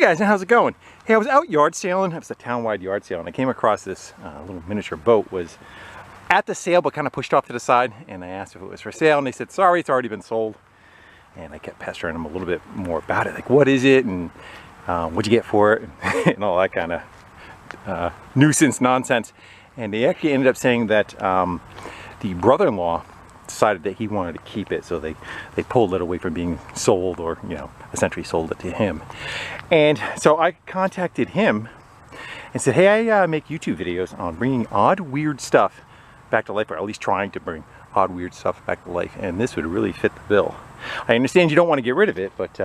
guys, how's it going? Hey, I was out yard sailing. It was a town-wide yard sale, and I came across this little miniature boat. Was at the sale, but kind of pushed off to the side. And I asked if it was for sale, and they said, sorry, it's already been sold. And I kept pestering them a little bit more about it, like, what is it, and what'd you get for it, and all that kind of nuisance nonsense. And they actually ended up saying that the brother-in-law decided that he wanted to keep it, so they pulled it away from being sold, or essentially sold it to him. And so I contacted him and said, hey, I make YouTube videos on bringing odd, weird stuff back to life, or at least trying to bring odd, weird stuff back to life, and this would really fit the bill. I understand you don't want to get rid of it, but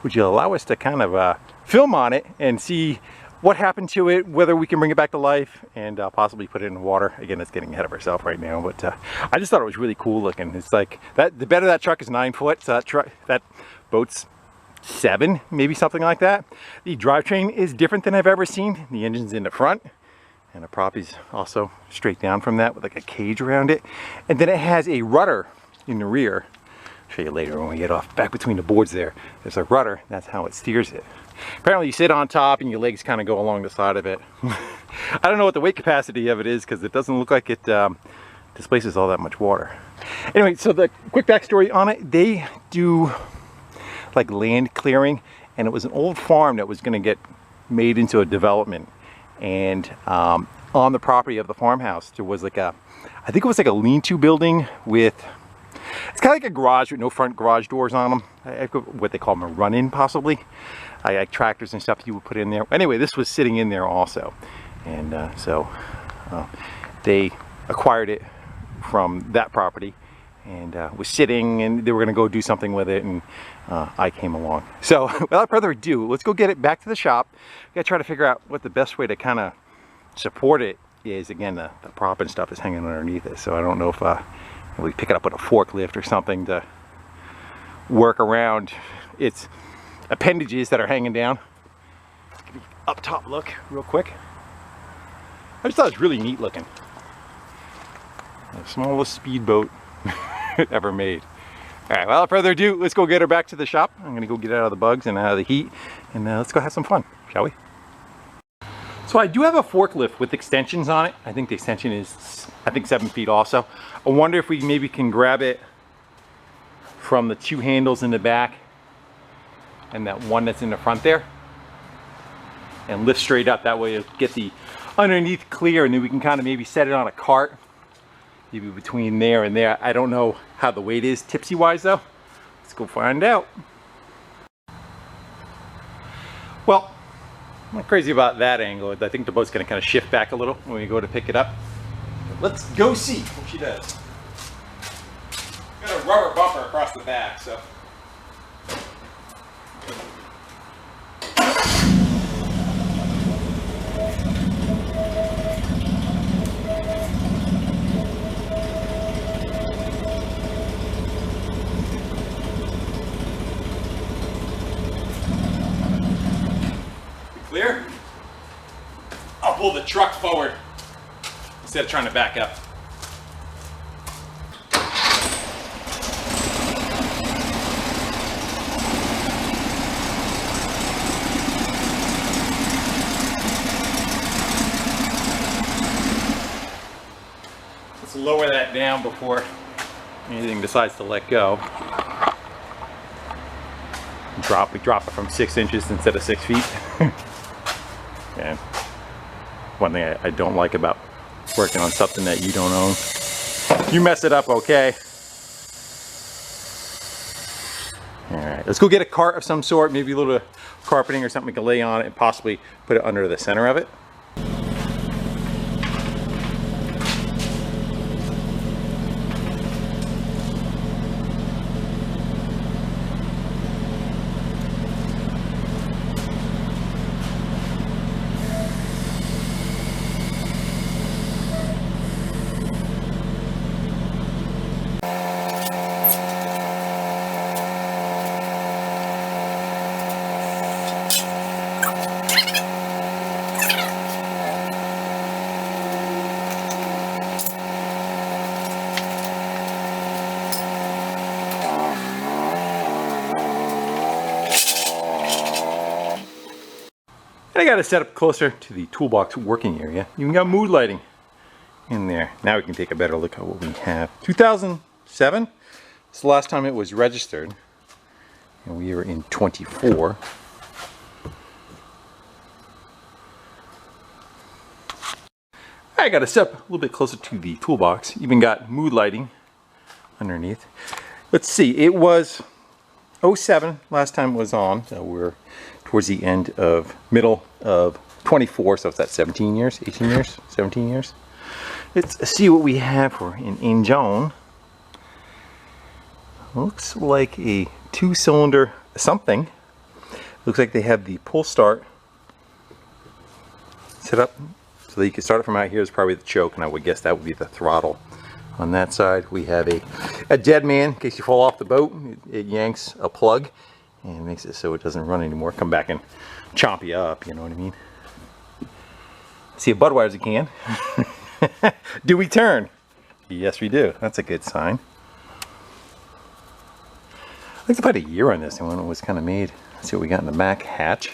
would you allow us to kind of film on it and see what happened to it, whether we can bring it back to life, and possibly put it in water. Again, it's getting ahead of ourselves right now, but I just thought it was really cool looking. It's like that. The bed of that truck is 9 foot, so that boat's 7, maybe something like that. The drivetrain is different than I've ever seen. The engine's in the front, and the proppy's also straight down from that with like a cage around it, and then it has a rudder in the rear. I'll show you later when we get off. Back between the boards there's a rudder. That's how it steers it. Apparently you sit on top and your legs kind of go along the side of it. I don't know what the weight capacity of it is, because it doesn't look like it displaces all that much water. Anyway, so the quick backstory on it, they do like land clearing, and it was an old farm that was going to get made into a development. And on the property of the farmhouse, there was like I think it was like a lean-to building with, it's kind of like a garage with no front garage doors on them. What they call them, a run-in possibly. Like tractors and stuff you would put in there. Anyway, this was sitting in there also. And so they acquired it from that property, and was sitting, and they were gonna go do something with it, and I came along. So without further ado, let's go get it back to the shop. We gotta try to figure out what the best way to kind of support it is. Again, the prop and stuff is hanging underneath it, so I don't know if we pick it up with a forklift or something to work around its appendages that are hanging down. Give you an up top look real quick. I just thought it was really neat looking. The smallest speedboat ever made. All right, without further ado, let's go get her back to the shop. I'm gonna go get out of the bugs and out of the heat, and let's go have some fun, shall we? So I do have a forklift with extensions on it. I think the extension is, 7 feet also. I wonder if we maybe can grab it from the 2 handles in the back and that one that's in the front there, and lift straight up. That way it'll get the underneath clear, and then we can kind of maybe set it on a cart, maybe between there and there. I don't know how the weight is tipsy wise though. Let's go find out. Well, I'm not crazy about that angle. I think the boat's gonna kind of shift back a little when we go to pick it up. Let's go see what she does. Got a rubber bumper across the back, so. Clear? I'll pull the truck forward instead of trying to back up. Let's lower that down before anything decides to let go. We drop it from 6 inches instead of 6 feet. And one thing I don't like about working on something that you don't own, you mess it up, okay? All right, let's go get a cart of some sort, maybe a little carpeting or something we can lay on it, and possibly put it under the center of it. I got it set up closer to the toolbox working area. Even got mood lighting in there. Now we can take a better look at what we have. 2007. It's the last time it was registered. And we are in 24. I got it set up a little bit closer to the toolbox. Even got mood lighting underneath. Let's see, it was 07 last time it was on, so we're towards the middle of 24, so it's at 17 years, 18 years, 17 years. Let's see what we have for an engine. Looks like a 2-cylinder something. Looks like they have the pull start set up so that you can start it from out here. Is probably the choke, and I would guess that would be the throttle. On that side we have a dead man in case you fall off the boat. It yanks a plug and makes it so it doesn't run anymore. Come back and chomp you up, you know what I mean? See a Budweiser can. Do we turn? Yes we do. That's a good sign. I think about a year on this and when it was kind of made. Let's see what we got in the back hatch.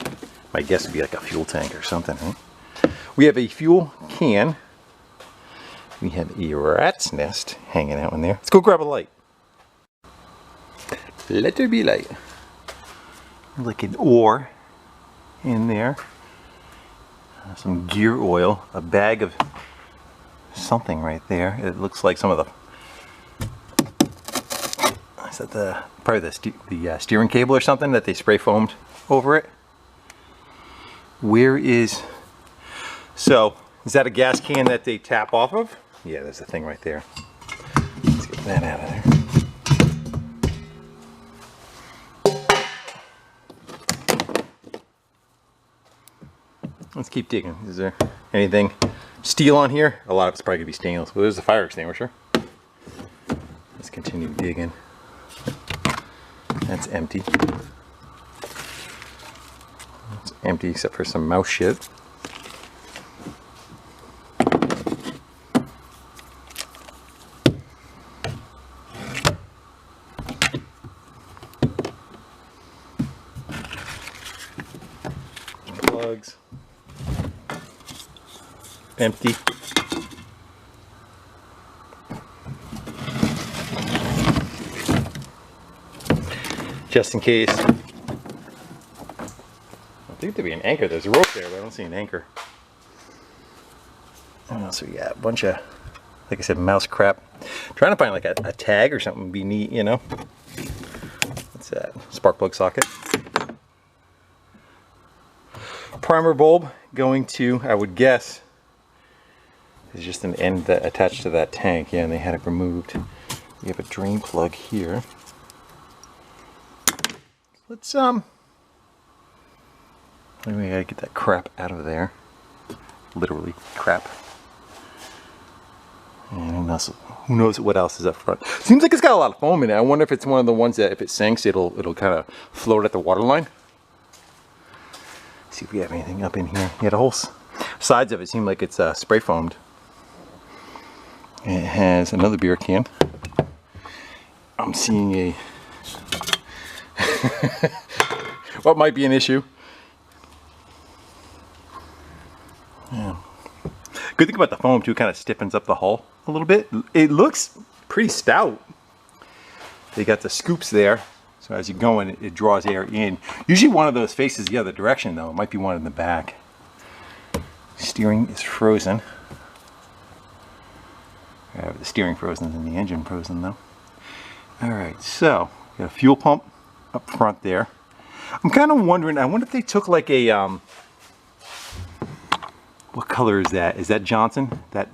My guess would be like a fuel tank or something, right? We have a fuel can. We have a rat's nest hanging out in there. Let's go grab a light. Let there be light. Like an oar in there. Some gear oil. A bag of something right there. It looks like some of the... Is that probably the steering cable or something that they spray foamed over it? Where is... So, is that a gas can that they tap off of? Yeah, there's a thing right there. Let's get that out of there. Let's keep digging. Is there anything steel on here? A lot of it's probably gonna be stainless. Well, there's a fire extinguisher. Let's continue digging. That's empty. It's empty except for some mouse shit. Plugs. Empty. Just in case. I think there'd be an anchor. There's a rope there, but I don't see an anchor. What else we got? A bunch of, like I said, mouse crap. Trying to find like a tag or something would be neat, you know? What's that? Spark plug socket. Primer bulb going to, I would guess, is just an end that attached to that tank. Yeah, and they had it removed. We have a drain plug here. Let's we gotta get that crap out of there. Literally crap. And who knows what else is up front. Seems like it's got a lot of foam in it. I wonder if it's one of the ones that if it sinks it'll kind of float at the water line. See if we have anything up in here. Yeah, the whole sides of it seem like it's spray foamed. It has another beer can. I'm seeing a what might be an issue. Yeah. Good thing about the foam too, kind of stiffens up the hull a little bit. It looks pretty stout. They got the scoops there, so as you're going, it draws air in. Usually one of those faces the other direction though. It might be one in the back. Steering is frozen. The steering frozen and the engine frozen though. Alright, so got a fuel pump up front there. I'm kind of wondering, I wonder if they took like a what color is that? Is that Johnson? That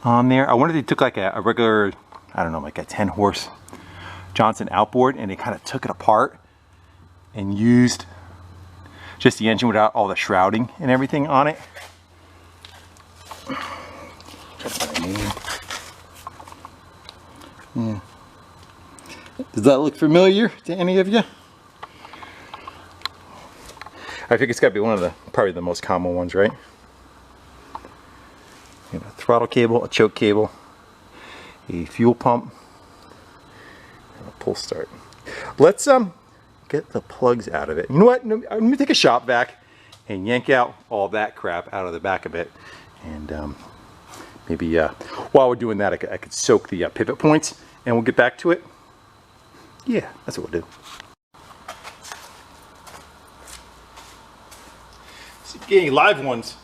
on there? I wonder if they took like a regular, I don't know, like a 10 horse Johnson outboard and they kind of took it apart and used just the engine without all the shrouding and everything on it. Yeah. Does that look familiar to any of you? I think it's got to be one of the, probably the most common ones, right? You have a throttle cable, a choke cable, a fuel pump, and a pull start. Let's get the plugs out of it. You know what? Let me take a shop vac and yank out all that crap out of the back of it. And maybe while we're doing that, I could soak the pivot points, and we'll get back to it. Yeah, that's what we'll do. See, getting live ones.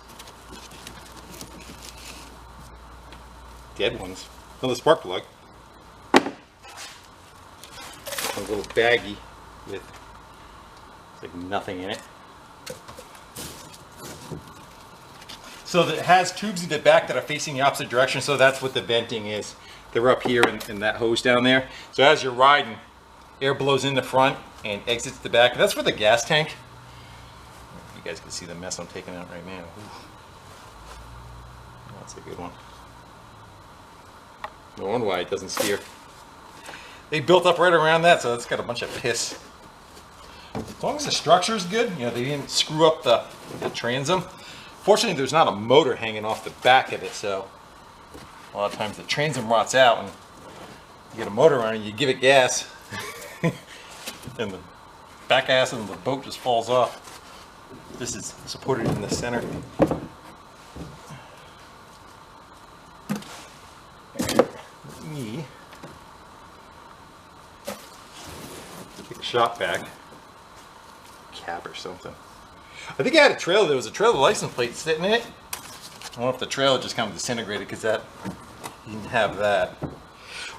Dead ones. Another spark plug. A little baggie with like nothing in it. So it has tubes in the back that are facing the opposite direction, so that's what the venting is. They're up here in that hose down there. So as you're riding, air blows in the front and exits the back. That's for the gas tank. You guys can see the mess I'm taking out right now. Ooh. That's a good one. No wonder why it doesn't steer. They built up right around that, so it's got a bunch of piss. As long as the structure is good, you know, they didn't screw up the transom. Fortunately, there's not a motor hanging off the back of it, so a lot of times the transom rots out and you get a motor on it, you give it gas, and the back ass of the boat just falls off. This is supported in the center. Take a shot back, cab or something. I think I had a trailer. There was a trailer license plate sitting in it. I don't know if the trailer just kind of disintegrated because that you didn't have that,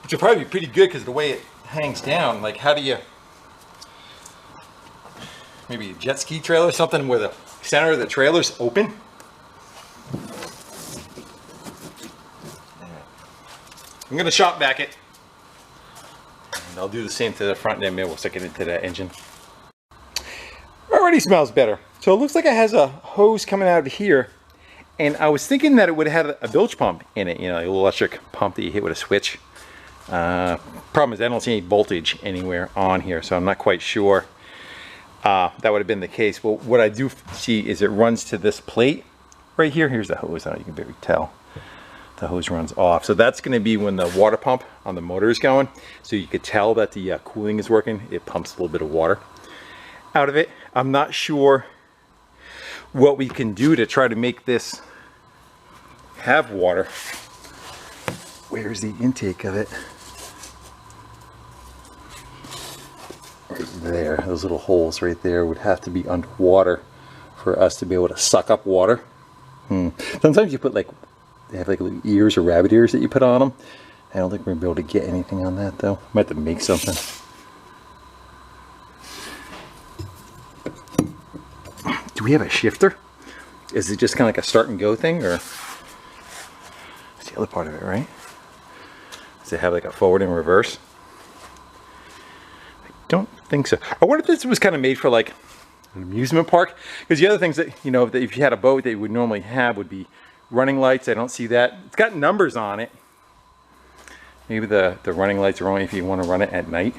which would probably be pretty good because the way it hangs down. Like, how do you, maybe a jet ski trailer or something where the center of the trailer's open? I'm gonna shop back it, and I'll do the same to the front, and then we'll stick it into that engine. Already smells better. So it looks like it has a hose coming out of here, and I was thinking that it would have a bilge pump in it, you know, a little electric pump that you hit with a switch. Problem is I don't see any voltage anywhere on here, so I'm not quite sure that would have been the case. Well, what I do see is it runs to this plate right here. Here's the hose. You can barely tell. The hose runs off, so that's going to be when the water pump on the motor is going, so you could tell that the cooling is working. It pumps a little bit of water out of it. I'm not sure what we can do to try to make this have water. Where's the intake of it? Right there. Those little holes right there would have to be underwater for us to be able to suck up water. Sometimes you put like, they have like little ears or rabbit ears that you put on them. I don't think we're going to be able to get anything on that though. Might have to make something. Do we have a shifter? Is it just kind of like a start and go thing, or that's the other part of it, right? Does it have like a forward and reverse? I don't think so. I wonder if this was kind of made for like an amusement park, because the other things that, you know, that if you had a boat that you would normally have would be running lights. I don't see that. It's got numbers on it. Maybe the running lights are only if you want to run it at night.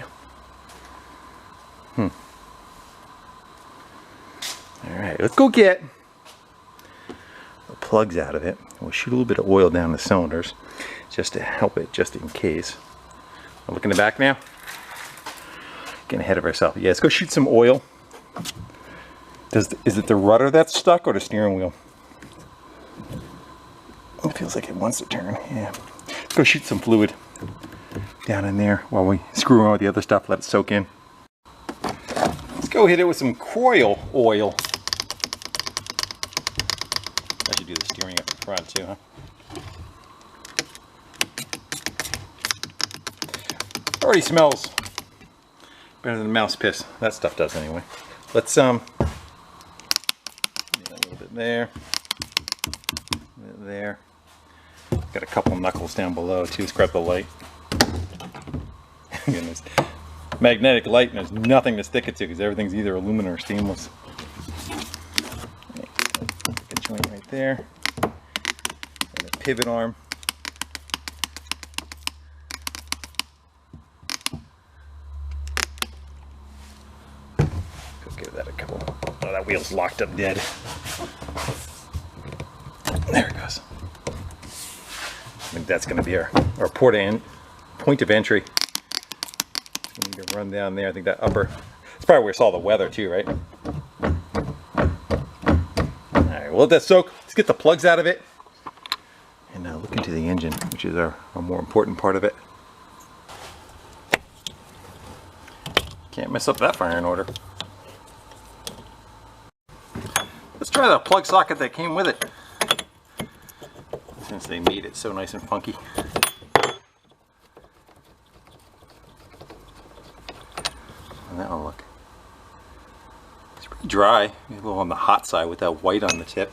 All right, let's go get the plugs out of it. We'll shoot a little bit of oil down the cylinders just to help it, just in case. I'll look in the back now. Getting ahead of ourselves. Yeah, let's go shoot some oil. Is it the rudder that's stuck or the steering wheel? It feels like it wants to turn. Yeah. Let's go shoot some fluid down in there while we screw around with the other stuff, let it soak in. Let's go hit it with some coil oil. I should do the steering up in front too, huh? Already smells better than mouse piss. That stuff does anyway. Let's a little bit there. There. Got a couple knuckles down below too. Let's grab the light. Goodness. Magnetic light, and there's nothing to stick it to because everything's either aluminum or stainless. A joint right there. And a pivot arm. Go give that a couple. Oh, that wheel's locked up dead. There it goes. I think that's going to be our point of entry. We need to run down there. I think that upper, it's probably where it's all the weather too, right? we'll let that soak. Let's get the plugs out of it. And now look into the engine, which is our more important part of it. Can't mess up that firing order. Let's try the plug socket that came with it, since they made it so nice and funky. And that one, look. It's pretty dry, a little on the hot side with that white on the tip.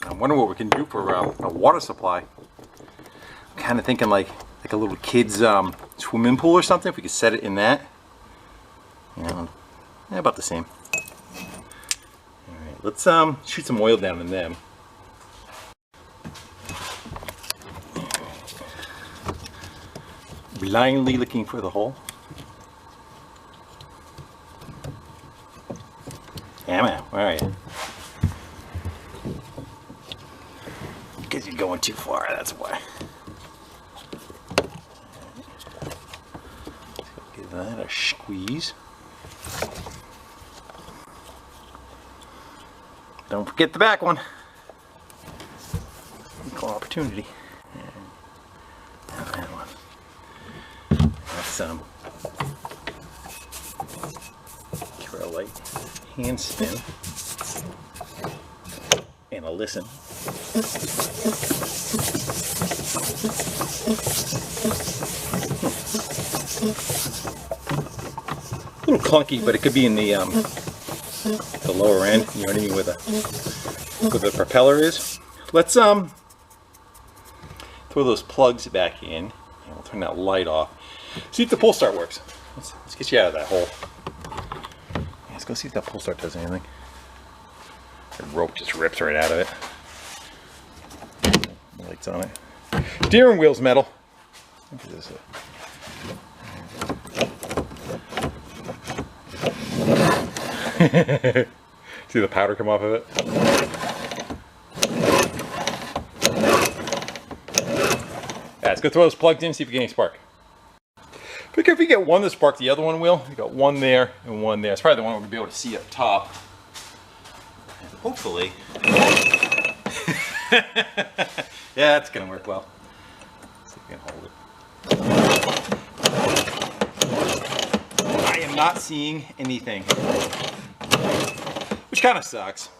I wonder what we can do for a water supply. I'm kind of thinking like a little kid's swimming pool or something. If we could set it in that, you know, about the same. All right, let's shoot some oil down in them. Blindly looking for the hole. Yeah, man, where are you? Because you're going too far, that's why. Give that a squeeze. Don't forget the back one. Equal opportunity. And that one. That's give her a light hand spin and a listen. A little clunky, but it could be in the lower end. You know what I mean, where the propeller is. Let's throw those plugs back in, and we'll turn that light off. See if the pull start works. Let's get you out of that hole. Yeah, let's go see if that pull start does anything. The rope just rips right out of it. The light's on it. Steering wheel's metal. Look at this. See the powder come off of it? Yeah, let's go throw those plugs in, see if we get any spark. But if we get one to spark, the other one will. We got one there and one there. It's probably the one we're gonna be able to see up top. And hopefully. Yeah, that's gonna work well. Let's see if we can hold it. I am not seeing anything, which kind of sucks.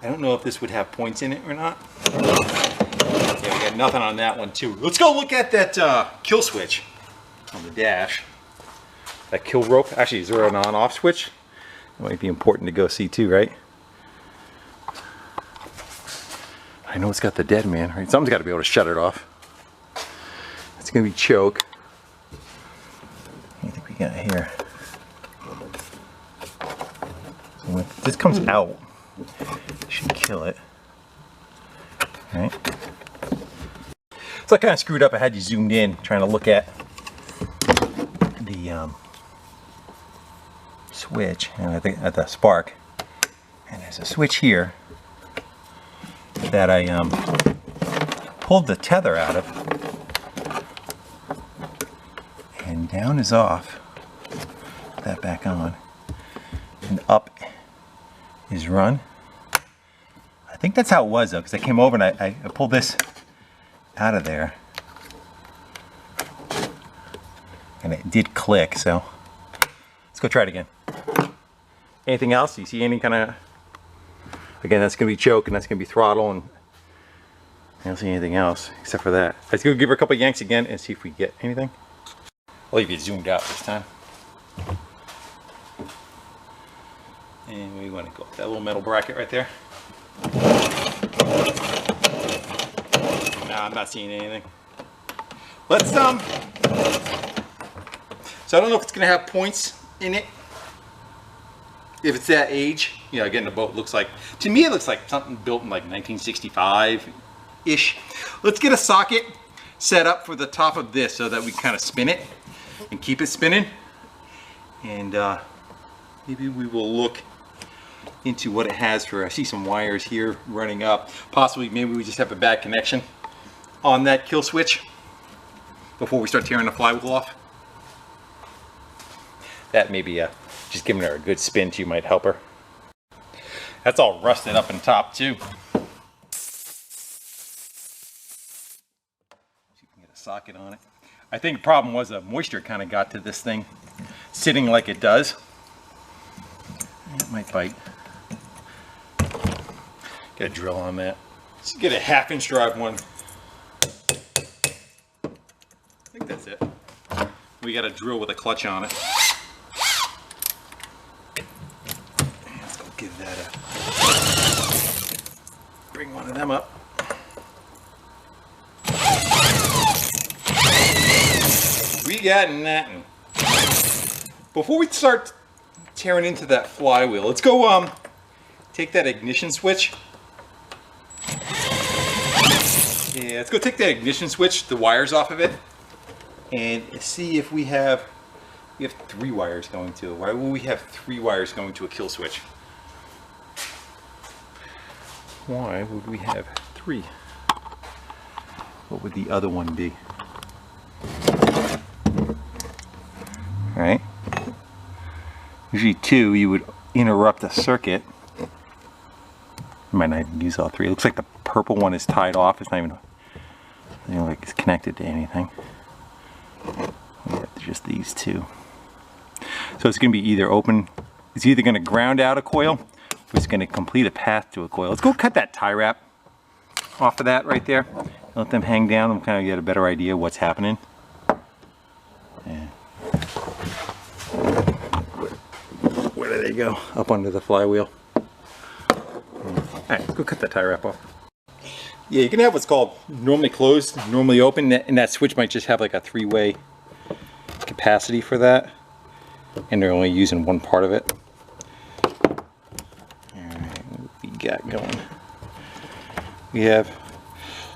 I don't know if this would have points in it or not. Yeah, we got nothing on that one too. Let's go look at that kill switch on the dash. That kill rope. Actually, is there an on-off switch? It might be important to go see too, right? I know it's got the dead man, right? Someone's got to be able to shut it off. It's gonna be choke. What do you think we got here? So when this comes out, it should kill it. Right? So I kind of screwed up. I had you zoomed in, trying to look at the switch, and I think at the spark. And there's a switch here that I pulled the tether out of, and down is off. Put that back on, and up is run. I think that's how it was though, because I came over and I pulled this out of there, and it did click. So let's go try it again. Anything else? Do you see any kind of? Again, that's going to be choke, and that's going to be throttle, and I don't see anything else except for that. Let's go give her a couple of yanks again and see if we get anything. I'll leave you zoomed out this time. And we want to go with that little metal bracket right there. Nah, I'm not seeing anything. Let's so I don't know if it's going to have points in it. If it's that age, you know, again, the boat looks like, to me it looks like something built in like 1965-ish. Let's get a socket set up for the top of this so that we kind of spin it and keep it spinning. And maybe we will look into what it has for, I see some wires here running up. Possibly, maybe we just have a bad connection on that kill switch before we start tearing the flywheel off. that maybe just giving her a good spin too might help her. That's all rusted up in top too. You can get a socket on it. I think the problem was the moisture kind of got to this thing sitting like it does. It might bite. Get a drill on that. Let's get a 1/2-inch drive one. I think that's it. We got a drill with a clutch on it. Let's go give that a... Bring one of them up. We got nothing. Before we start tearing into that flywheel, let's go take that ignition switch. Yeah, let's go take that ignition switch, the wires off of it, and see if we have 3 wires going to it. Why will we have 3 wires going to a kill switch? Why would we have 3? What would the other one be? Right? Usually 2, you would interrupt a circuit. You might not even use all 3. It looks like the purple one is tied off. It's not even like it's connected to anything. We have just these 2. So it's going to be either open. It's either going to ground out a coil, or it's going to complete a path to a coil. Let's go cut that tie wrap off of that right there. Let them hang down and kind of get a better idea of what's happening. Yeah. Where do they go? Up under the flywheel. Alright, let's go cut that tie wrap off. Yeah, you can have what's called normally closed, normally open, and that switch might just have like a 3-way capacity for that, and they're only using one part of it. Alright, what we got going? We have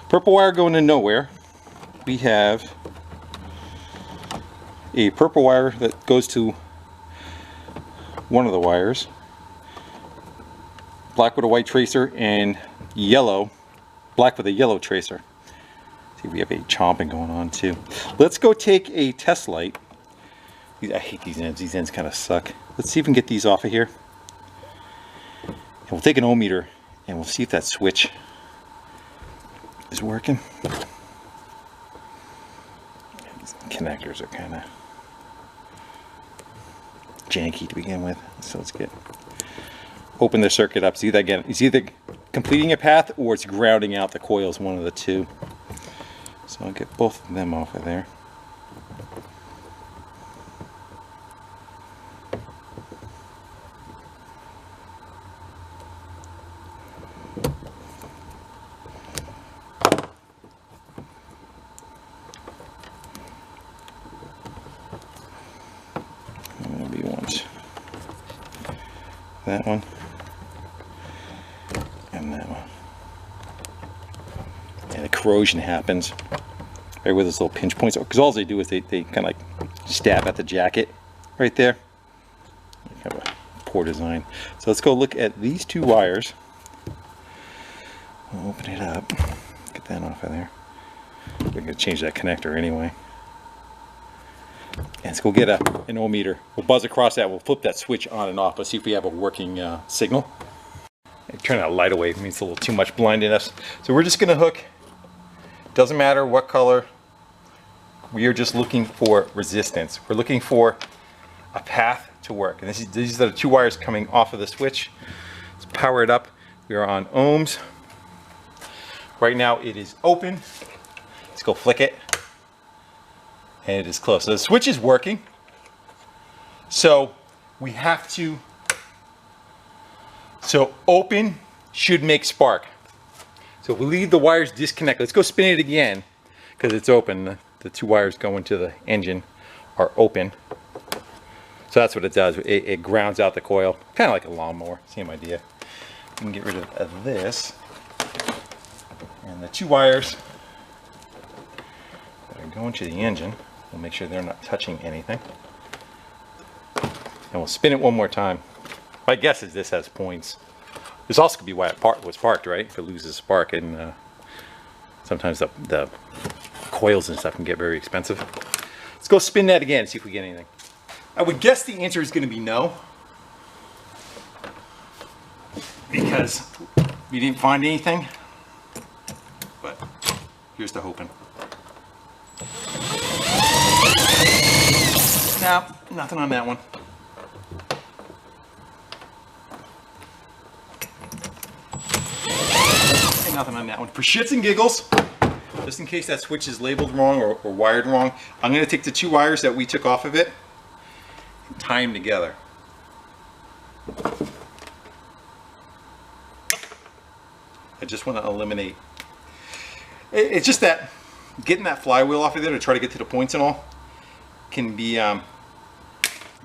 purple wire going to nowhere. We have a purple wire that goes to one of the wires, black with a white tracer, and yellow, black with a yellow tracer. See, we have a chomping going on too. Let's go take a test light. I hate these ends. These ends kind of suck. Let's see if we can get these off of here. And we'll take an ohm meter and we'll see if that switch is working. These connectors are kind of janky to begin with, so let's open the circuit up. See that again? It's either completing a path or it's grounding out the coils, one of the 2. So I'll get both of them off of there. That one and that one, and the corrosion happens right where those little pinch points are, because all they do is they kind of like stab at the jacket right there. Kind of a poor design. So let's go look at these 2 wires. We'll open it up, get that off of there. We're going to change that connector anyway. And let's go get an ohm meter. We'll buzz across that. We'll flip that switch on and off. Let's see if we have a working signal. Turn that light away. It means it's a little too much blinding us. So we're just going to hook. Doesn't matter what color. We are just looking for resistance. We're looking for a path to work. And these are the 2 wires coming off of the switch. Let's power it up. We are on ohms. Right now it is open. Let's go flick it. And it is close. So the switch is working. So we have to, open should make spark. So if we leave the wires disconnected, let's go spin it again because it's open. The 2 wires going to the engine are open. So that's what it does. It grounds out the coil, kind of like a lawnmower. Same idea. We can get rid of this. And the 2 wires that are going to the engine, we'll make sure they're not touching anything. And we'll spin it one more time. My guess is this has points. This also could be why it was parked, right? If it loses spark, and sometimes the coils and stuff can get very expensive. Let's go spin that again, see if we get anything. I would guess the answer is going to be no, because we didn't find anything, but here's to hoping. No, nothing on that one. And nothing on that one. For shits and giggles, just in case that switch is labeled wrong or wired wrong, I'm going to take the 2 wires that we took off of it and tie them together. I just want to eliminate. It's just that getting that flywheel off of there to try to get to the points and all can be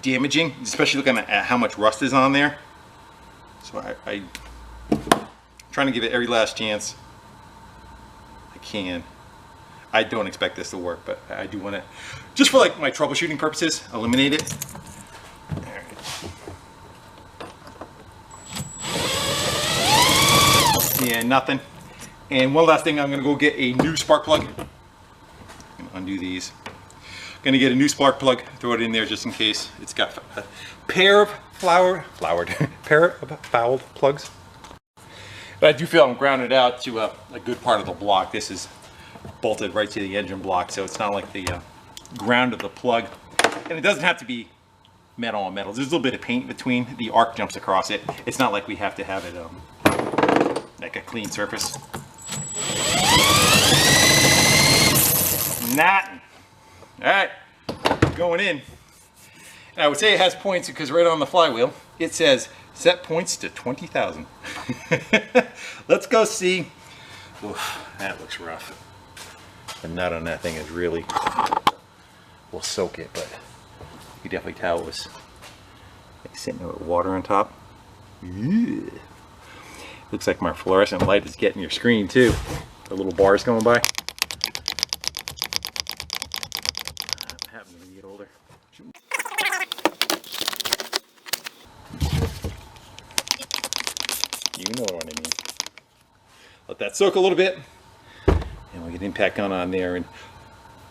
damaging, especially looking at how much rust is on there. So I'm trying to give it every last chance I can. I don't expect this to work, but I do want to, just for like my troubleshooting purposes, eliminate it. Yeah, nothing. And one last thing, I'm going to go get a new spark plug. I'm going to undo these. Going to get a new spark plug, throw it in there just in case. It's got a pair of fouled plugs. But I do feel I'm grounded out to a good part of the block. This is bolted right to the engine block, so it's not like the ground of the plug. And it doesn't have to be metal on metal. There's a little bit of paint between. The arc jumps across it. It's not like we have to have it like a clean surface. Nothing. Alright, going in. And I would say it has points because right on the flywheel it says set points to 20,000. Let's go see. Oof, that looks rough. The nut on that thing is really, will soak it, but you can definitely tell it was like sitting there with water on top. Ew. Looks like my fluorescent light is getting your screen too. The little bars going by. You know what I mean. Let that soak a little bit, and we get impact gun on there. And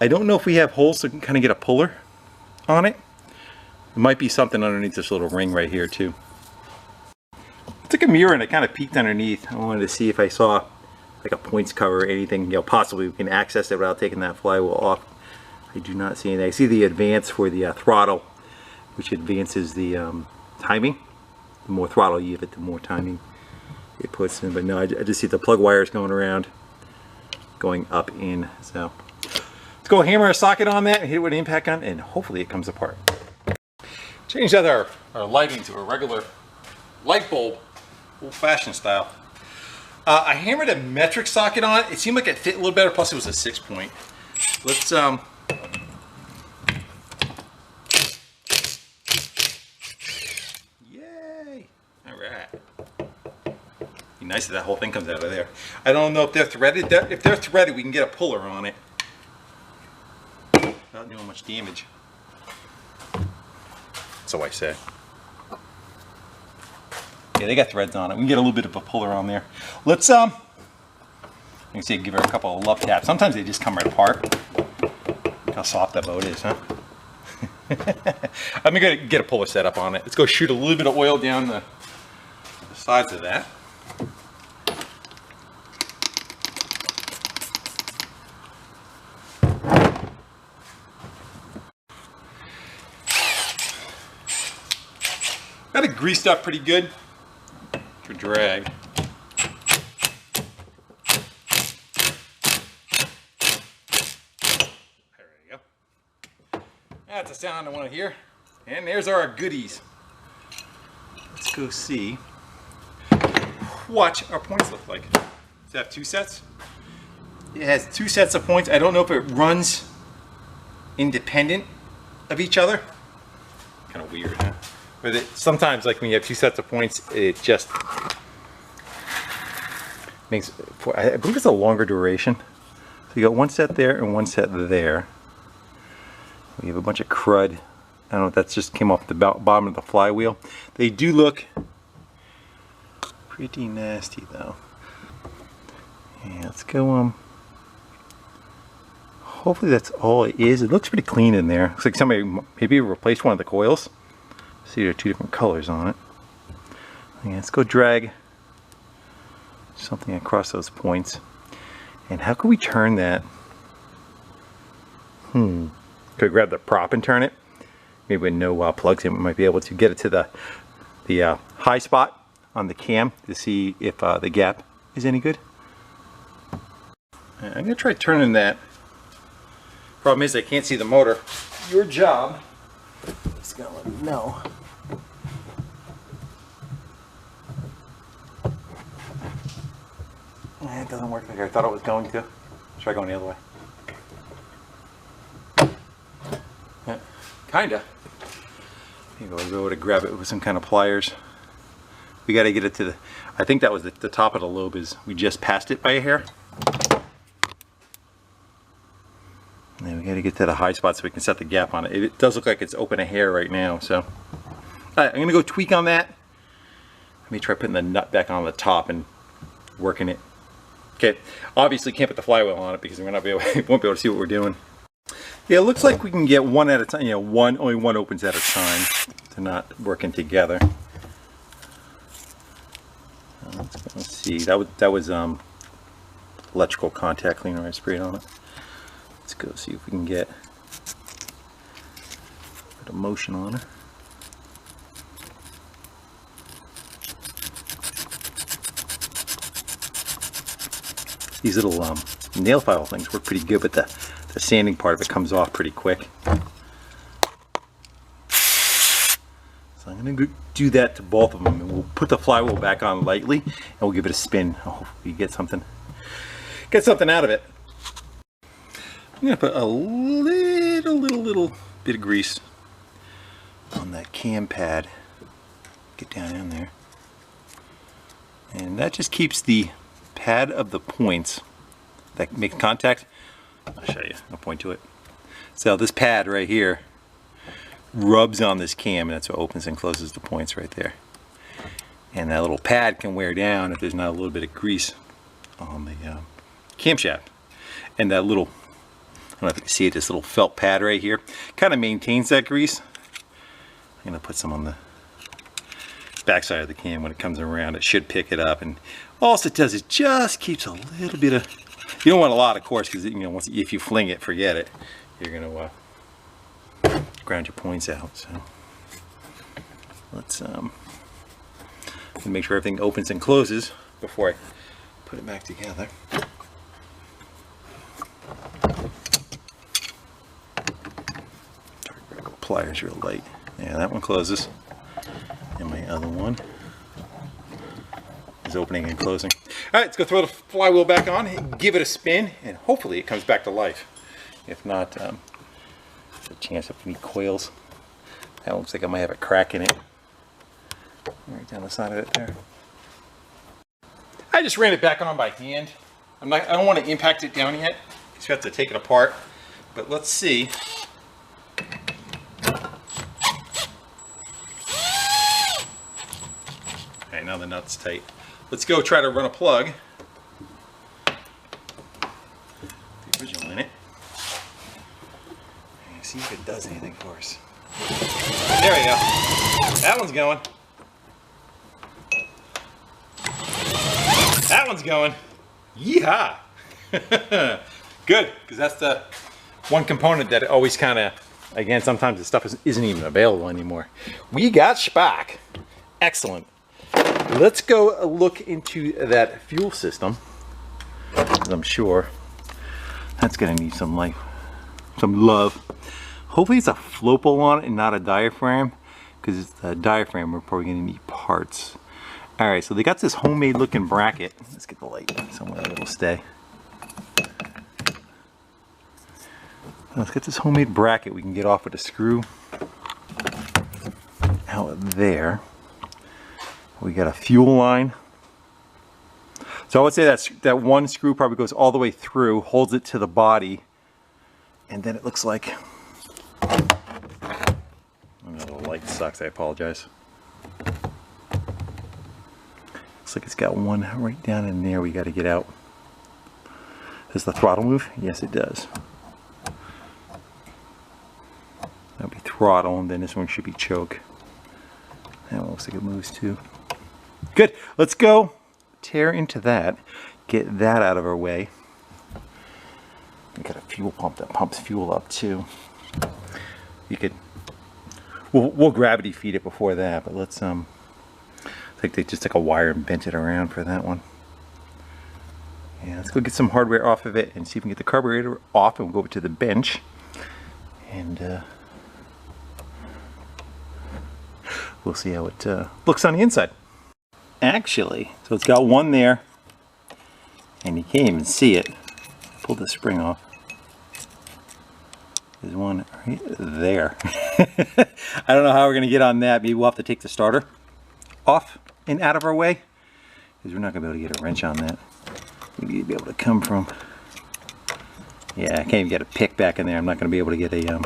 I don't know if we have holes to kind of get a puller on it. There might be something underneath this little ring right here too. I took a mirror and I kind of peeked underneath. I wanted to see if I saw like a points cover or anything. You know, possibly we can access it without taking that flywheel off. I do not see anything. I see the advance for the throttle, which advances the timing. The more throttle you give it, the more timing it puts in. But no, I just see the plug wires going around, going up in. So let's go hammer a socket on that and hit it with an impact gun, and hopefully it comes apart. Changed out our lighting to a regular light bulb, old-fashioned style. I hammered a metric socket on it. It seemed like it fit a little better, plus it was a 6-point. Let's yay! All right. Be nice if that whole thing comes out of there. I don't know if they're threaded. If they're threaded, we can get a puller on it without doing much damage. So I say. Yeah, they got threads on it. We can get a little bit of a puller on there. Let's I can say give her a couple of love taps. Sometimes they just come right apart. Look how soft that boat is, huh? I'm gonna get a puller set up on it. Let's go shoot a little bit of oil down the sides of that. Got it greased up pretty good for drag. There you go. That's the sound I want to hear. And there's our goodies. Let's go see what our points look like. Does it have 2 sets? It has 2 sets of points. I don't know if it runs independent of each other. Kind of weird, huh? But sometimes, like when you have 2 sets of points, it just makes, I believe it's a longer duration. So you got 1 set there and 1 set there. We have a bunch of crud. I don't know if that just came off the bottom of the flywheel. They do look pretty nasty though. Yeah, let's go hopefully that's all it is. It looks pretty clean in there. Looks like somebody maybe replaced one of the coils. See, there are 2 different colors on it. Okay, let's go drag something across those points. And how can we turn that? Could we grab the prop and turn it? Maybe with no plugs in, we might be able to get it to the high spot on the cam to see if the gap is any good. I'm gonna try turning that. Problem is I can't see the motor. Your job is gonna let me know. It doesn't work like I thought it was going to. Try going the other way. Yeah, kinda. Maybe I'll be able to grab it with some kind of pliers. We got to get it to the, I think that was the top of the lobe is, we just passed it by a hair. And then we got to get to the high spot so we can set the gap on it. It does look like it's open a hair right now, so. Alright, I'm going to go tweak on that. Let me try putting the nut back on the top and working it. Okay, obviously can't put the flywheel on it because we're not won't be able to see what we're doing. Yeah, it looks like we can get one at a time, only one opens at a time. They're not working together. Let's see, that was electrical contact cleaner I sprayed on it. Let's go see if we can get a bit of motion on it. These little nail file things work pretty good, but the sanding part of it comes off pretty quick. So I'm going to do that to both of them, and we'll put the flywheel back on lightly, and we'll give it a spin. Hopefully get something out of it. I'm going to put a little bit of grease on that cam pad. Get down in there, and that just keeps the pad of the points that make contact. I'll show you. I'll point to it. So this pad right here rubs on this cam, and that's what opens and closes the points right there. And that little pad can wear down if there's not a little bit of grease on the camshaft. And that little, I don't know if you can see it, this little felt pad right here kind of maintains that grease. I'm going to put some on the backside of the cam. When it comes around, it should pick it up, and all it does is just keeps a little bit of, you don't want a lot, of course, because if you fling it, forget it. You're going to ground your points out. So let's make sure everything opens and closes before I put it back together. Pliers real light. Yeah, that one closes, and my other one is opening and closing. All right, let's go throw the flywheel back on, give it a spin, and hopefully it comes back to life. If not, there's a chance if we need coils. That looks like I might have a crack in it. Right down the side of it there. I just ran it back on by hand. I don't want to impact it down yet, because you have to take it apart. But let's see. Okay, now the nut's tight. Let's go try to run a plug. The original in it. And see if it does anything for us. There we go. That one's going. That one's going. Yeehaw! Good, because that's the one component that always kind of, again, sometimes the stuff isn't even available anymore. We got Spock. Excellent. Let's go look into that fuel system, because I'm sure that's going to need some life, some love. Hopefully it's a float bowl on it and not a diaphragm, because it's the diaphragm we're probably going to need parts. Alright, so they got this homemade looking bracket. Let's get the light somewhere it'll stay. Let's get this homemade bracket we can get off with a screw out there. We got a fuel line. So I would say that one screw probably goes all the way through, holds it to the body, and then it looks like, the light sucks, I apologize. Looks like it's got one right down in there we got to get out. Does the throttle move? Yes, it does. throttle, and then this one should be choke. That one looks like it moves too. Good, let's go tear into that, get that out of our way. We got a fuel pump that pumps fuel up too. You could, we'll gravity feed it before that, but let's I think they just took a wire and bent it around for that one. Yeah, let's go get some hardware off of it and see if we can get the carburetor off, and we'll go over to the bench and we'll see how it looks on the inside. Actually, so it's got one there, and you can't even see it. Pull the spring off. There's one right there. I don't know how we're going to get on that. Maybe we'll have to take the starter off and out of our way, because we're not going to be able to get a wrench on that. We need to be able to come from... Yeah, I can't even get a pick back in there. I'm not going to be able to get a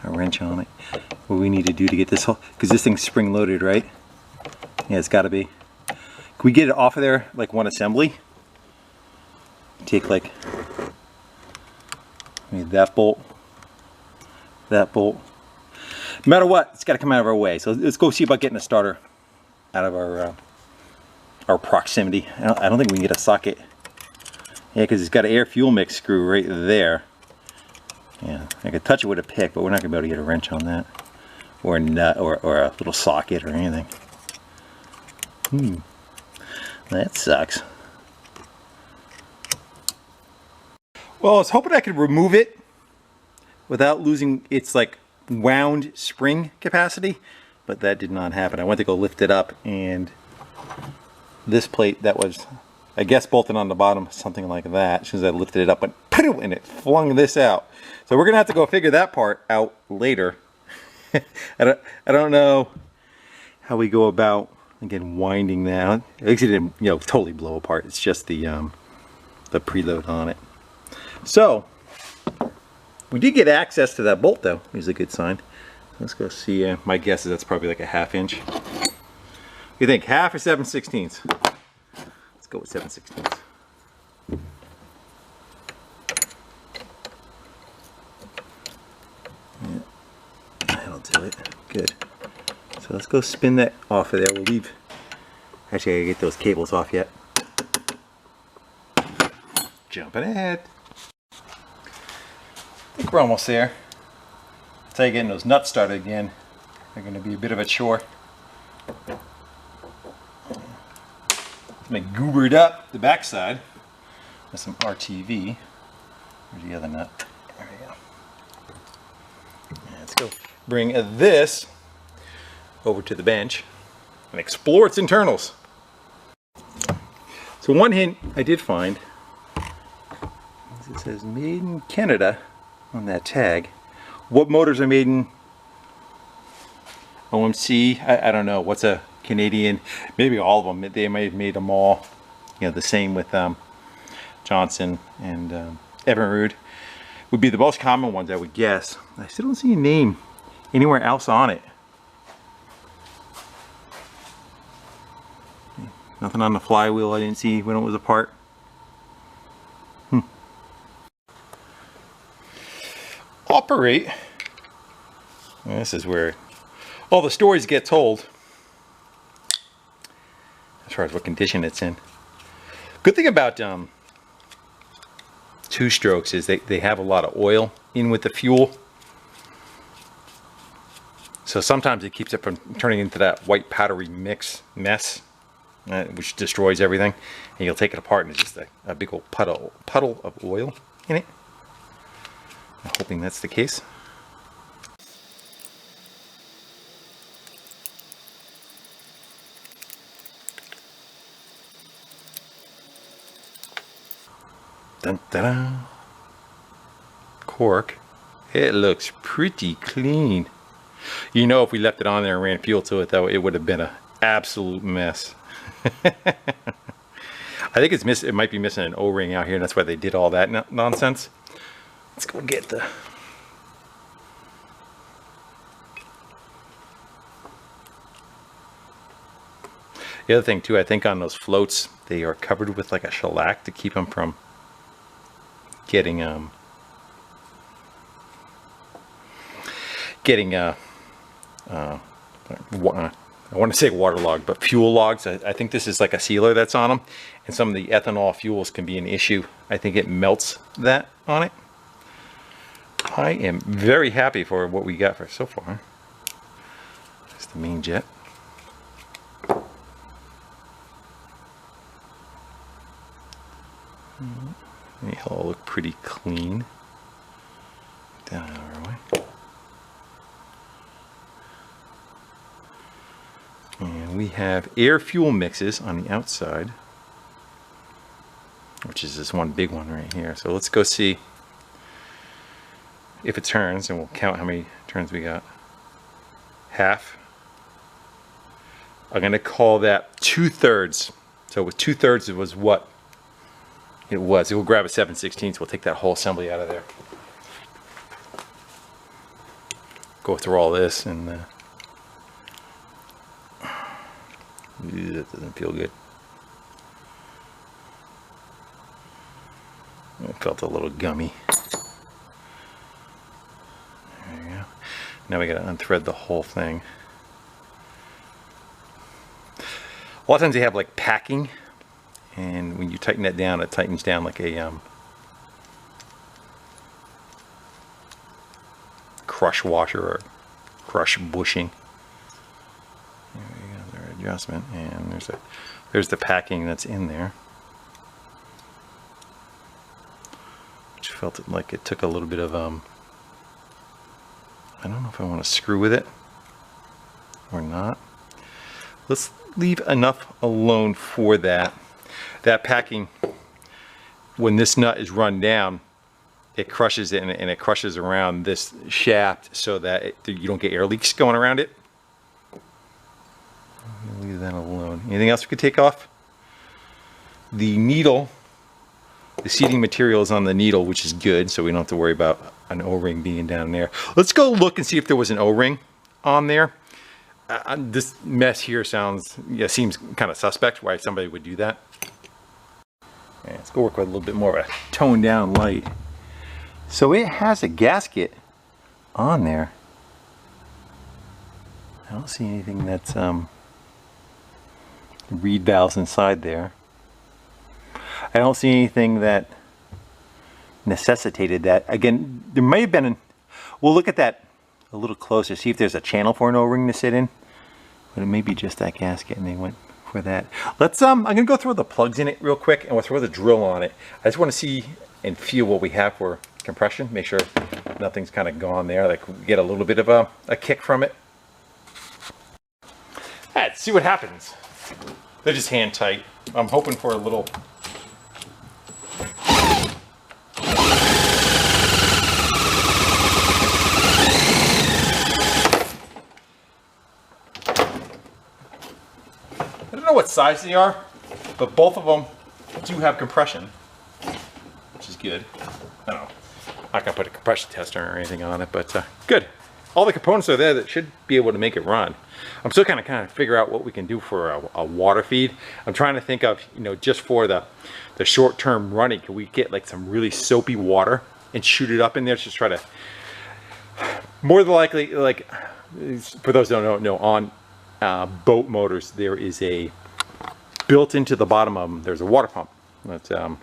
wrench on it. What we need to do to get this whole... Because this thing's spring loaded, right? Yeah, it's got to be. Can we get it off of there like one assembly? Take like... that bolt, that bolt. No matter what, it's got to come out of our way. So let's go see about getting a starter out of our proximity. I don't think we can get a socket. Yeah, because it's got an air fuel mix screw right there. Yeah, I could touch it with a pick, but we're not gonna be able to get a wrench on that, or a nut, or a little socket or anything. That sucks. Well, I was hoping I could remove it without losing its like wound spring capacity, but that did not happen. I went to go lift it up, and this plate that was, I guess, bolted on the bottom, something like that, as soon as I lifted it up, went poof, and it flung this out. So we're gonna have to go figure that part out later. I don't know how we go about, again, winding that. At least it didn't, you know, totally blow apart. It's just the preload on it. So we did get access to that bolt, though. Is a good sign. Let's go see. My guess is that's probably like a 1/2 inch. You think 1/2 or 7/16? Let's go with 7/16. Yeah, that'll do it. Good. So let's go spin that off of there. We'll leave. Actually, I gotta get those cables off yet. Jumping ahead. I think we're almost there. I'll tell you, getting those nuts started again are going to be a bit of a chore. I goobered up the backside with some RTV. Where's the other nut? There we go. Let's go bring this over to the bench and explore its internals. So one hint I did find is it says made in Canada on that tag. What motors are made in OMC? I don't know. What's a Canadian? Maybe all of them. They may have made them all, you know, the same with Johnson and Evinrude would be the most common ones, I would guess. I still don't see a name anywhere else on it. Nothing on the flywheel I didn't see when it was apart. Operate. This is where all the stories get told as far as what condition it's in. Good thing about two-strokes is they have a lot of oil in with the fuel, so sometimes it keeps it from turning into that white powdery mess, which destroys everything. And you'll take it apart and it's just a big old puddle of oil in it. I'm hoping that's the case. Dun, dun, dun. Cork. It looks pretty clean. You know, if we left it on there and ran fuel to it, though, it would have been an absolute mess. I think it might be missing an O-ring out here, and that's why they did all that nonsense. Let's go get the... The other thing too, I think on those floats, they are covered with like a shellac to keep them from getting getting I want to say waterlogged, but fuel logs. I think this is like a sealer that's on them, and some of the ethanol fuels can be an issue. I think it melts that on it. I am very happy for what we got for so far. That's the main jet. They all look pretty clean. Down our way. And we have air fuel mixes on the outside, which is this one big one right here. So let's go see if it turns, and we'll count how many turns we got. Half. I'm going to call that 2/3. So with 2/3, it was what? It was. We'll grab a 7/16. We'll take that whole assembly out of there. Go through all this, and that doesn't feel good. It felt a little gummy. There you go. Now we got to unthread the whole thing. A lot of times they have like packing, and when you tighten that down, it tightens down like a crush washer or crush bushing. There we go, their adjustment, and there's the packing that's in there, which felt like it took a little bit of I don't know if I want to screw with it or not. Let's leave enough alone for that. That packing, when this nut is run down, it crushes it, and it crushes around this shaft so that you don't get air leaks going around it. Leave that alone. Anything else we could take off? The needle, the seating material is on the needle, which is good, so we don't have to worry about an O-ring being down there. Let's go look and see if there was an O-ring on there. This mess here seems kind of suspect, why somebody would do that. Yeah, let's go work with a little bit more of a toned down light. So it has a gasket on there. I don't see anything that's reed valves inside there. I don't see anything that necessitated that. Again, there may have been we'll look at that a little closer, see if there's a channel for an O-ring to sit in. But it may be just that gasket and they went for that. Let's I'm gonna go throw the plugs in it real quick, and we'll throw the drill on it. I just want to see and feel what we have for compression, make sure nothing's kind of gone there, like we get a little bit of a kick from it. Let's see what happens. They're just hand tight. I'm hoping for a little I don't know what size they are, but both of them do have compression, which is good. I don't know. I'm not gonna put a compression tester or anything on it, but good. All the components are there that should be able to make it run. I'm still kind of figure out what we can do for a water feed. I'm trying to think of, just for the short-term running, can we get like some really soapy water and shoot it up in there to try to, more than likely, like, for those who don't know, on boat motors, there is built into the bottom of them, there's a water pump. That's a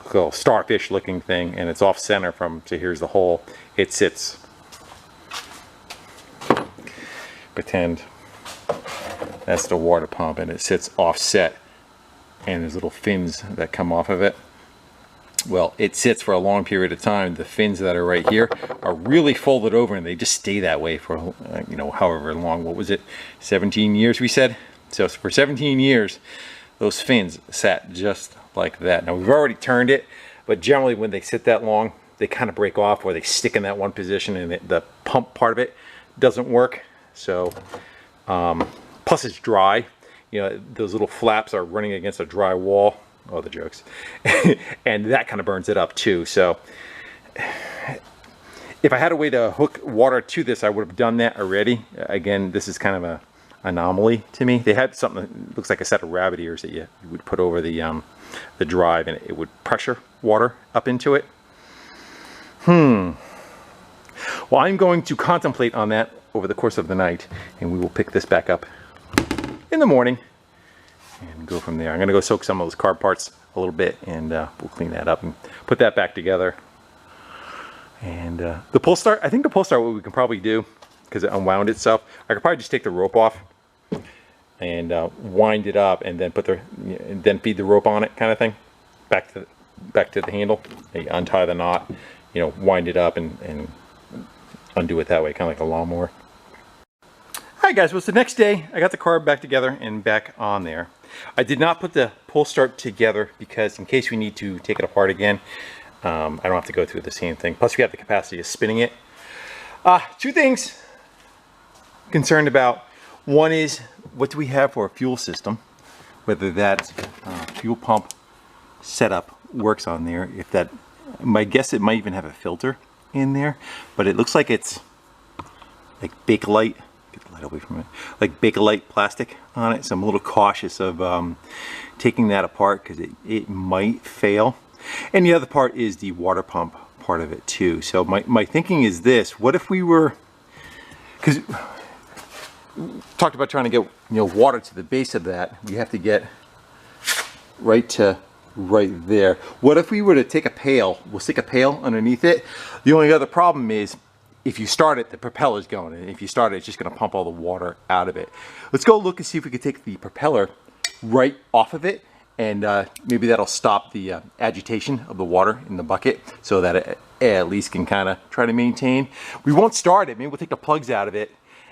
little starfish looking thing, and it's off center so here's the hole. It sits, pretend that's the water pump, and it sits offset, and there's little fins that come off of it. Well, it sits for a long period of time. The fins that are right here are really folded over, and they just stay that way for however long. What was it, 17 years we said? So for 17 years those fins sat just like that. Now we've already turned it, but generally when they sit that long they kind of break off, or they stick in that one position, and the pump part of it doesn't work. So plus it's dry, those little flaps are running against a dry wall. Oh, the jokes. And that kind of burns it up too. So if I had a way to hook water to this, I would have done that already. Again, this is kind of a anomaly to me. They had something that looks like a set of rabbit ears that you would put over the drive, and it would pressure water up into it. Well, Well, I'm going to contemplate on that over the course of the night, and we will pick this back up in the morning and go from there. I'm going to go soak some of those carb parts a little bit, and we'll clean that up and put that back together. And the pull start, I think the pull start, what we can probably do, because it unwound itself, I could probably just take the rope off and wind it up, and then and then feed the rope on it, kind of thing, back to the handle. You untie the knot, you know, wind it up and undo it that way, kind of like a lawnmower. Alright guys, well, it's the next day. I got the carb back together and back on there. I did not put the pull start together because in case we need to take it apart again, I don't have to go through the same thing. Plus we have the capacity of spinning it. Two things I'm concerned about. One is, what do we have for a fuel system? Whether that fuel pump setup works on there. If that, my guess, it might even have a filter in there, but it looks like it's like Bakelite. Get the light away from it. Like Bakelite plastic on it, so I'm a little cautious of taking that apart because it might fail. And the other part is the water pump part of it too. So my thinking is this: what if we were, because talked about trying to get, you know, water to the base of that, we have to get right to right there. What if we were to take a pail, we'll stick a pail underneath it. The only other problem is if you start it, the propeller's going, and if you start it, it's just going to pump all the water out of it. Let's go look and see if we could take the propeller right off of it, and maybe that'll stop the agitation of the water in the bucket, so that it at least can kind of try to maintain. We won't start it. Maybe we'll take the plugs out of it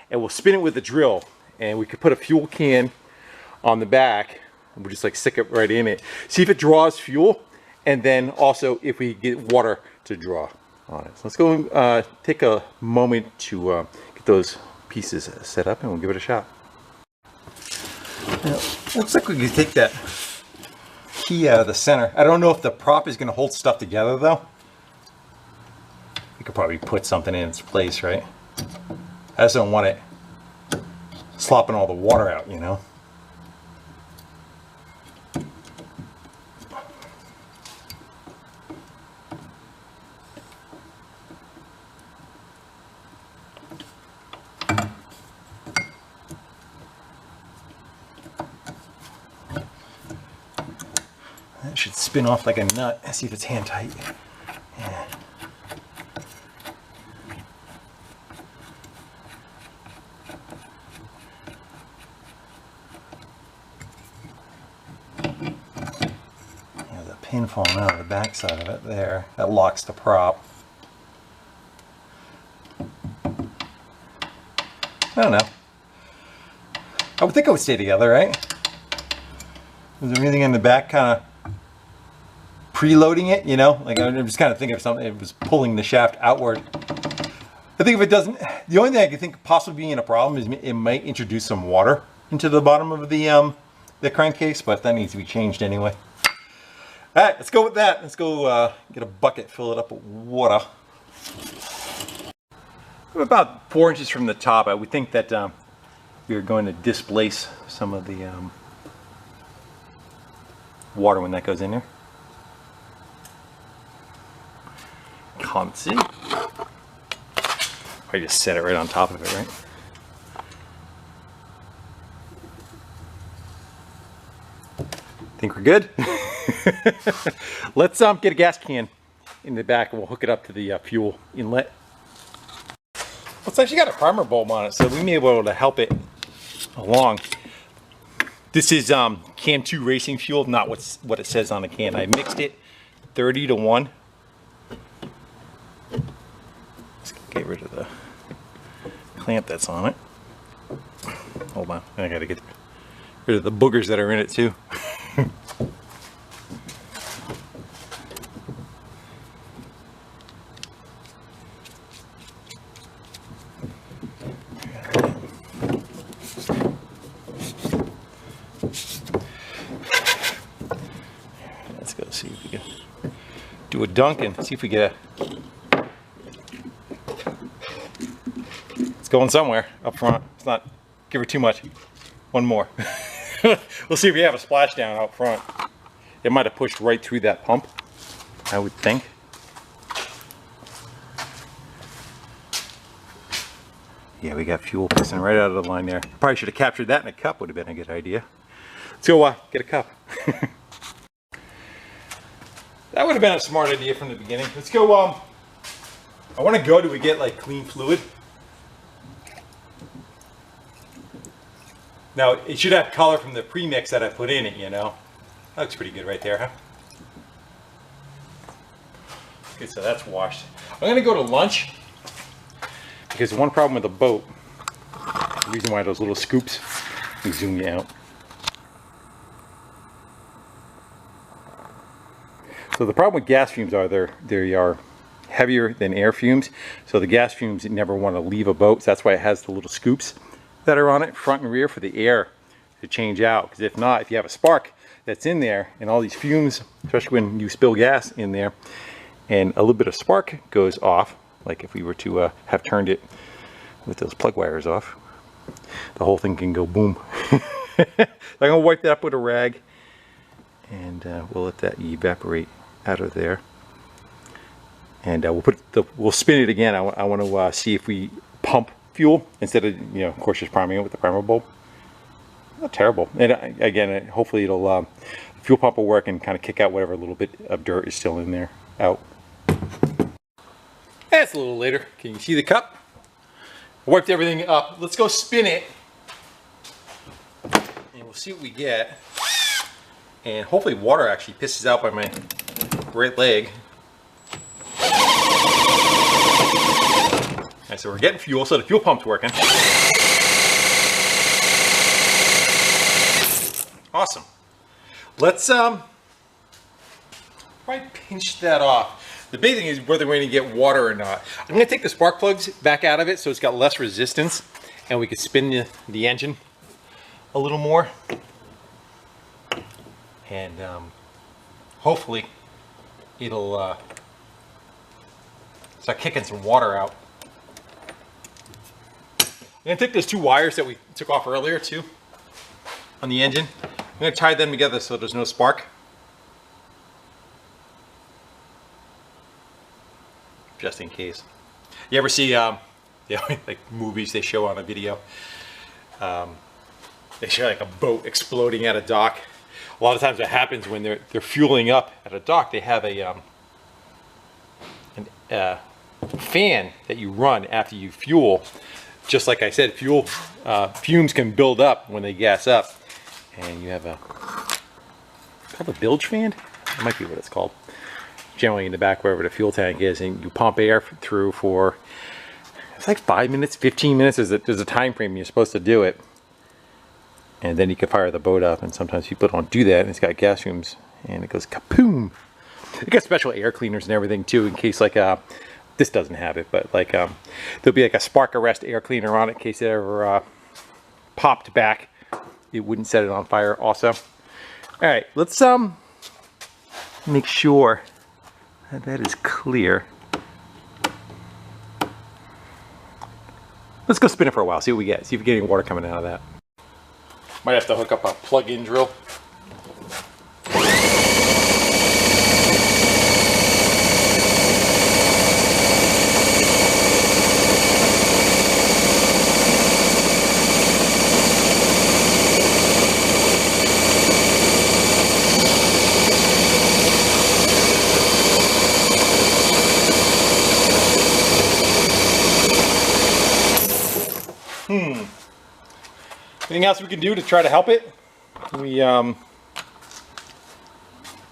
and we'll spin it with a drill, and we could put a fuel can on the back and we'll just like stick it right in it, see if it draws fuel, and then also if we get water to draw on it. So let's go take a moment to get those pieces set up, and we'll give it a shot. Now, looks like we can take that key out of the center. I don't know if the prop is going to hold stuff together though. We could probably put something in its place, right? I just don't want it slopping all the water out, you know. That should spin off like a nut. Let's see if it's hand tight. Yeah. There's a pin falling out of the back side of it there. That locks the prop. I don't know. I would think it would stay together, right? Is there anything in the back kind of preloading it, you know? Like, I'm just kind of thinking of something, it was pulling the shaft outward. I think if it doesn't, the only thing I could think possibly being a problem is it might introduce some water into the bottom of the crankcase, but that needs to be changed anyway. All right, let's go with that. Let's go get a bucket, fill it up with water. I'm about 4 inches from the top. I would think that we are going to displace some of the water when that goes in there. Can't see. I just set it right on top of it, right? Think we're good? Let's get a gas can in the back and we'll hook it up to the fuel inlet. It's actually got a primer bulb on it, so we may be able to help it along. This is Cam 2 racing fuel, not what it says on the can. I mixed it 30-to-1. Let's get rid of the clamp that's on it. Hold on, I gotta get rid of the boogers that are in it too. Let's go see if we can do a dunk and see if we get a... It's going somewhere up front. It's not, give her too much. One more. We'll see if we have a splashdown out front. It might have pushed right through that pump, I would think. Yeah, we got fuel pissing right out of the line there. Probably should have captured that in a cup, would have been a good idea. Let's go get a cup. That would have been a smart idea from the beginning. Let's go, I want to go till we get like clean fluid. Now, it should have color from the premix that I put in it, you know. That looks pretty good right there, huh? Okay, so that's washed. I'm going to go to lunch because one problem with the boat, the reason why those little scoops, let me zoom you out. So the problem with gas fumes are they are heavier than air fumes. So the gas fumes never want to leave a boat. So that's why it has the little scoops that are on it, front and rear, for the air to change out. Because if not, if you have a spark that's in there and all these fumes, especially when you spill gas in there, and a little bit of spark goes off, like if we were to have turned it with those plug wires off, the whole thing can go boom. I'm gonna wipe that up with a rag, and we'll let that evaporate out of there. And we'll spin it again. I want to see if we pump fuel instead of, you know, of course, just priming it with the primer bulb. Not terrible. And again, hopefully it'll fuel pump will work and kind of kick out whatever little bit of dirt is still in there out. That's a little later. Can you see the cup? I wiped everything up. Let's go spin it, and we'll see what we get. And hopefully water actually pisses out by my right leg. Alright, so we're getting fuel, so the fuel pump's working. Awesome. Let's probably pinch that off. The big thing is whether we're going to get water or not. I'm going to take the spark plugs back out of it so it's got less resistance, and we can spin the engine a little more. And hopefully it'll start kicking some water out. I'm going to take those two wires that we took off earlier too on the engine. I'm going to tie them together so there's no spark. Just in case. You ever see like movies they show on a video? They show like a boat exploding at a dock. A lot of times what happens when they're fueling up at a dock, they have a fan that you run after you fuel. Just like I said, fumes can build up when they gas up, and you have called a bilge fan? That might be what it's called. Generally in the back wherever the fuel tank is, and you pump air through for, it's like 5 minutes, 15 minutes. There's a time frame you're supposed to do it, and then you can fire the boat up. And sometimes people don't do that, and it's got gas fumes, and it goes kapoom. It got special air cleaners and everything too, in case like this doesn't have it, but like there'll be like a spark arrest air cleaner on it in case it ever popped back. It wouldn't set it on fire also. All right, let's make sure that is clear. Let's go spin it for a while, see what we get. See if we get any water coming out of that. Might have to hook up a plug-in drill. Anything else we can do to try to help it? We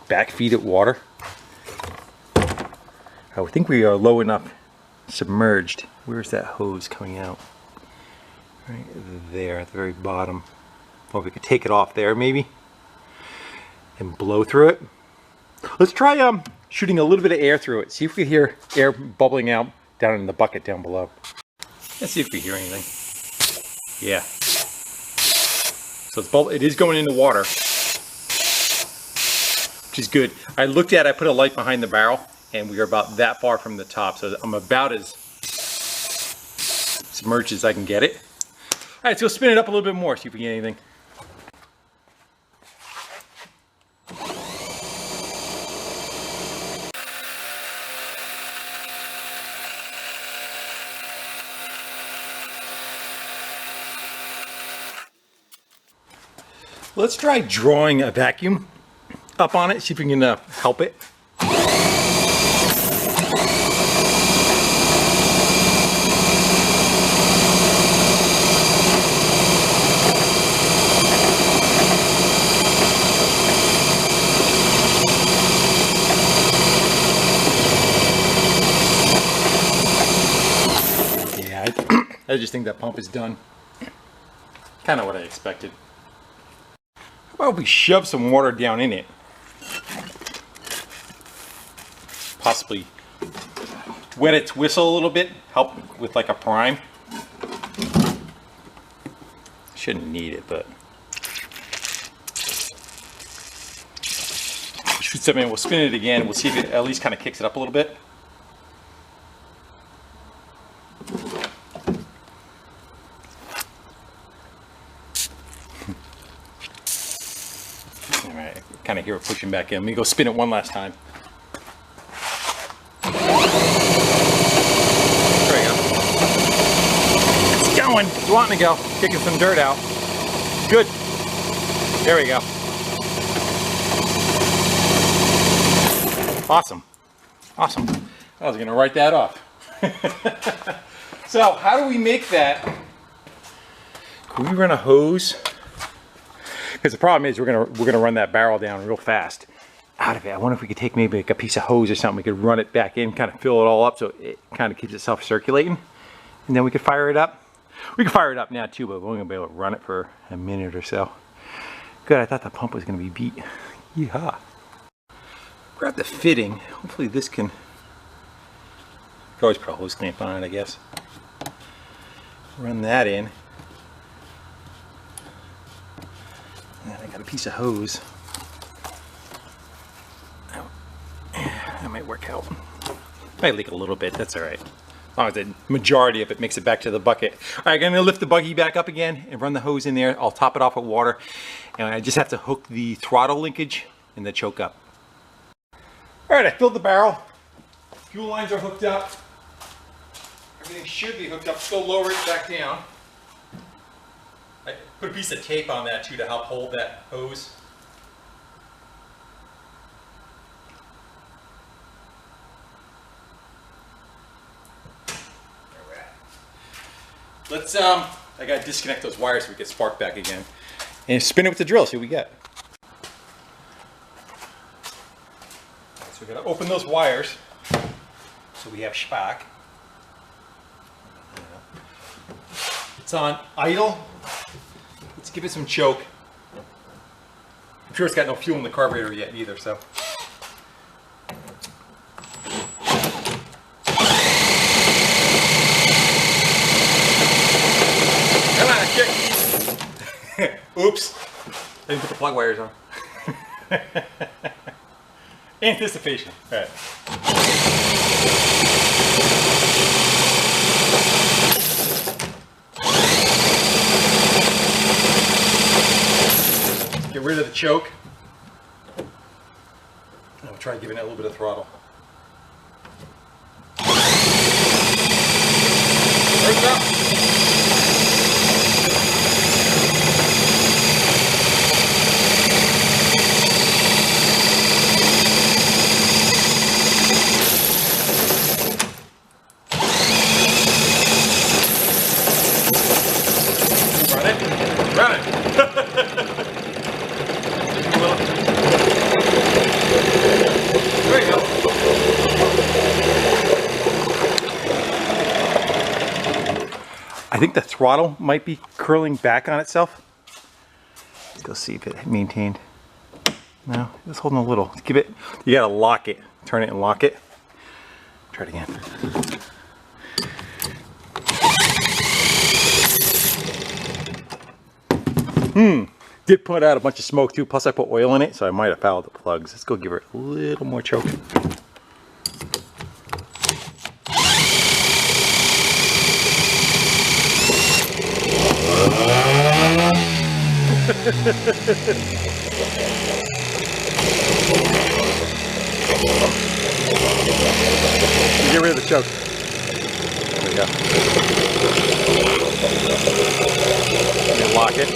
backfeed it water. I think we are low enough submerged. Where's that hose coming out? Right there at the very bottom. Or we could take it off there maybe and blow through it. Let's try shooting a little bit of air through it. See if we hear air bubbling out down in the bucket down below. Let's see if we hear anything. Yeah. So it is going into water, which is good. I looked at it, I put a light behind the barrel, and we are about that far from the top. So I'm about as submerged as I can get it. All right, so we'll spin it up a little bit more, see if we get anything. Let's try drawing a vacuum up on it, see if we can help it. I just think that pump is done. Kind of what I expected. How about we shove some water down in it? Possibly wet its whistle a little bit, help with like a prime. Shouldn't need it, but shoot something. We'll spin it again. We'll see if it at least kind of kicks it up a little bit. Alright, kind of hear it pushing back in. Let me go spin it one last time. There we go. It's going. It's wanting to go. Kicking some dirt out. Good. There we go. Awesome. Awesome. I was going to write that off. So, how do we make that? Can we run a hose? Because the problem is we're gonna run that barrel down real fast out of it. I wonder if we could take maybe like a piece of hose or something. We could run it back in, kind of fill it all up so it kind of keeps itself circulating, and then we could fire it up. We can fire it up now too, but we're only gonna be able to run it for a minute or so. Good. I thought the pump was gonna be beat. Yeehaw. Grab the fitting. Hopefully this can. You can always put a hose clamp on it, I guess. Run that in. And I got a piece of hose. That might work out. Might leak a little bit, that's all right. As long as the majority of it makes it back to the bucket. All right, I'm gonna lift the buggy back up again and run the hose in there. I'll top it off with water. And I just have to hook the throttle linkage and the choke up. All right, I filled the barrel. Fuel lines are hooked up. Everything should be hooked up. Still lower it back down. I put a piece of tape on that too to help hold that hose. There we're at. Let's I gotta disconnect those wires so we get spark back again. And spin it with the drill, see what we get. So we gotta open those wires so we have spark. It's on idle. Let's give it some choke. I'm sure it's got no fuel in the carburetor yet either, so. Come on, kick. Oops. I didn't put the plug wires on. Anticipation. All right. Get rid of the choke. I'll try giving it a little bit of throttle. Turn it up. Run it. Run it. There you go. I think the throttle might be curling back on itself. Let's go see if it maintained. No, it's holding a little. Give it, you gotta lock it. Turn it and lock it. Try it again. Did put out a bunch of smoke too, plus I put oil in it, so I might have fouled the plugs. Let's go give her a little more choke. Get rid of the choke. There we go. And lock it.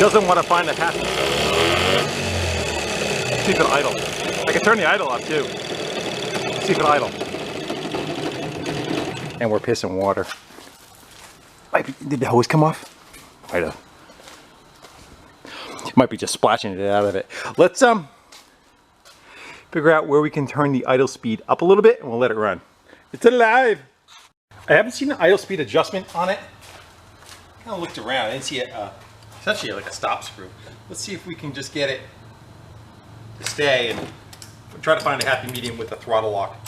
doesn't want to find a happy. Let's see if it'll idle. I can turn the idle up too. Let's see if it'll idle. And we're pissing water. Did the hose come off? Might have. Might be just splashing it out of it. Let's figure out where we can turn the idle speed up a little bit, and we'll let it run. It's alive. I haven't seen an idle speed adjustment on it. Kind of looked around. I didn't see it. It's actually like a stop screw. Let's see if we can just get it to stay and try to find a happy medium with the throttle lock.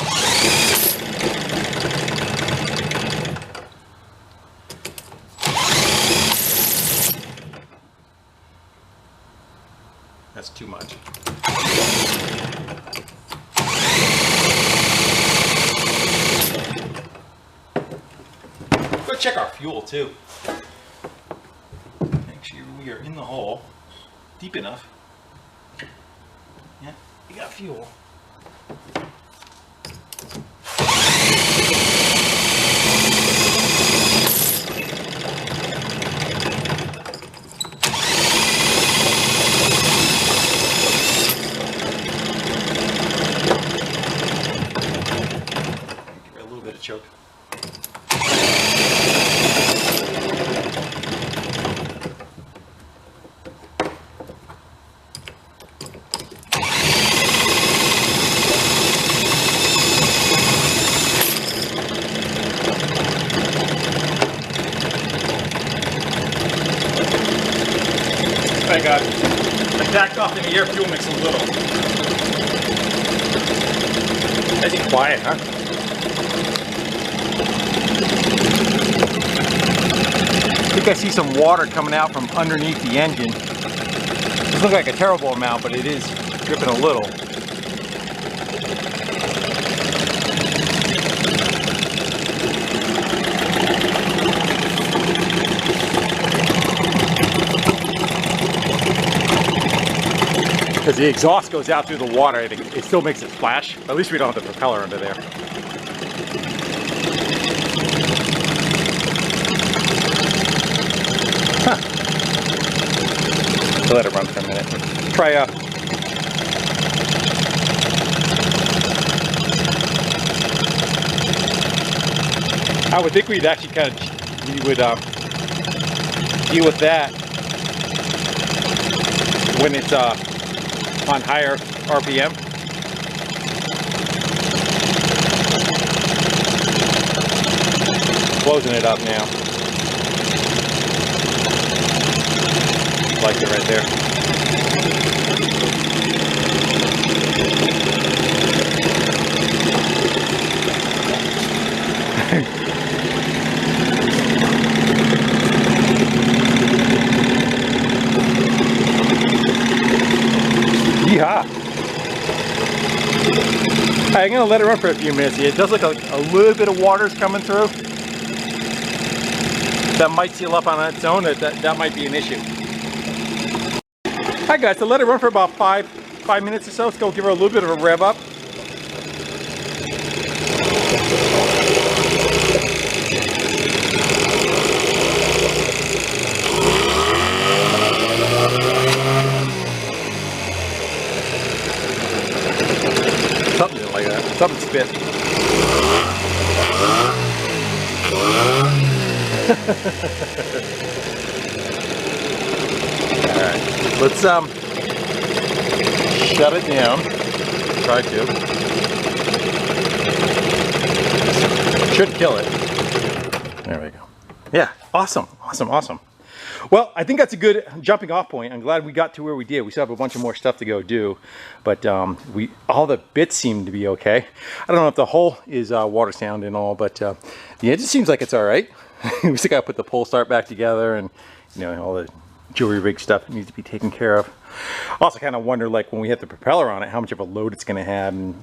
That's too much. Go check our fuel too. Make sure we are in the hole deep enough. Yeah, we got fuel. Give it a little bit of choke. I backed off in the air fuel mix a little. Nice and quiet, huh? I think I see some water coming out from underneath the engine. Doesn't look like a terrible amount, but it is dripping a little. Because the exhaust goes out through the water, it still makes it splash. At least we don't have the propeller under there. Huh. We'll let it run for a minute. Try I would think we'd actually we would deal with that when it's on higher RPM. Closing it up now. Like it right there. Yeehaw! I'm gonna let it run for a few minutes. It does look like a little bit of water's coming through. That might seal up on its own. That might be an issue. Alright guys, so let it run for about five minutes or so. Let's go give her a little bit of a rev up. Something like that. Something spit. Alright, let's shut it down. Try to. Should kill it. There we go. Yeah, awesome, awesome, awesome. Well, I think that's a good jumping off point. I'm glad we got to where we did. We still have a bunch of more stuff to go do, but all the bits seem to be okay. I don't know if the hull is water sound and all, but yeah, it just seems like it's all right. We still got to put the pole start back together, and all the jewelry rig stuff needs to be taken care of. I also kind of wonder, like, when we have the propeller on it, how much of a load it's going to have, and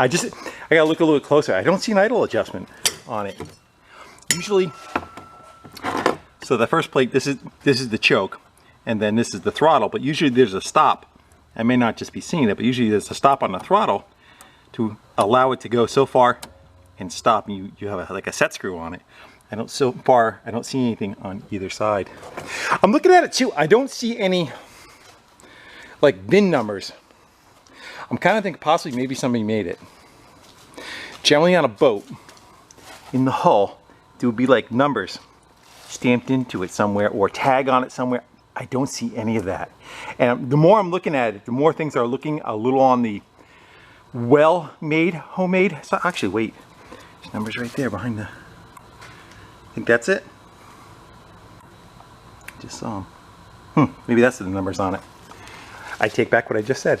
I got to look a little closer. I don't see an idle adjustment on it. Usually. So the first plate, this is the choke, and then this is the throttle, but usually there's a stop. I may not just be seeing it, but usually there's a stop on the throttle to allow it to go so far and stop. You have like a set screw on it. So far, I don't see anything on either side. I'm looking at it too. I don't see any like VIN numbers. I'm kind of thinking possibly maybe somebody made it. Generally on a boat, in the hull, there would be like numbers stamped into it somewhere or tag on it somewhere. I don't see any of that. And the more I'm looking at it, the more things are looking a little on the well-made, homemade. So actually, wait, there's numbers right there behind the, I think that's it. Just saw them. Maybe that's the numbers on it. I take back what I just said.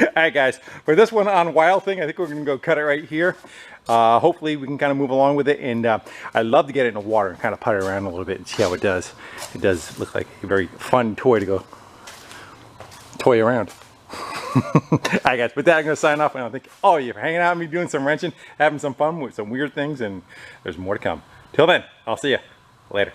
Alright guys, for this one on Wild Thing, I think we're going to go cut it right here. Hopefully we can kind of move along with it, and I'd love to get it in the water and kind of putt it around a little bit and see how it does. It does look like a very fun toy to go toy around. Alright guys, with that I'm going to sign off, and I think, oh, you're hanging out with me doing some wrenching, having some fun with some weird things, and there's more to come. Till then, I'll see you later.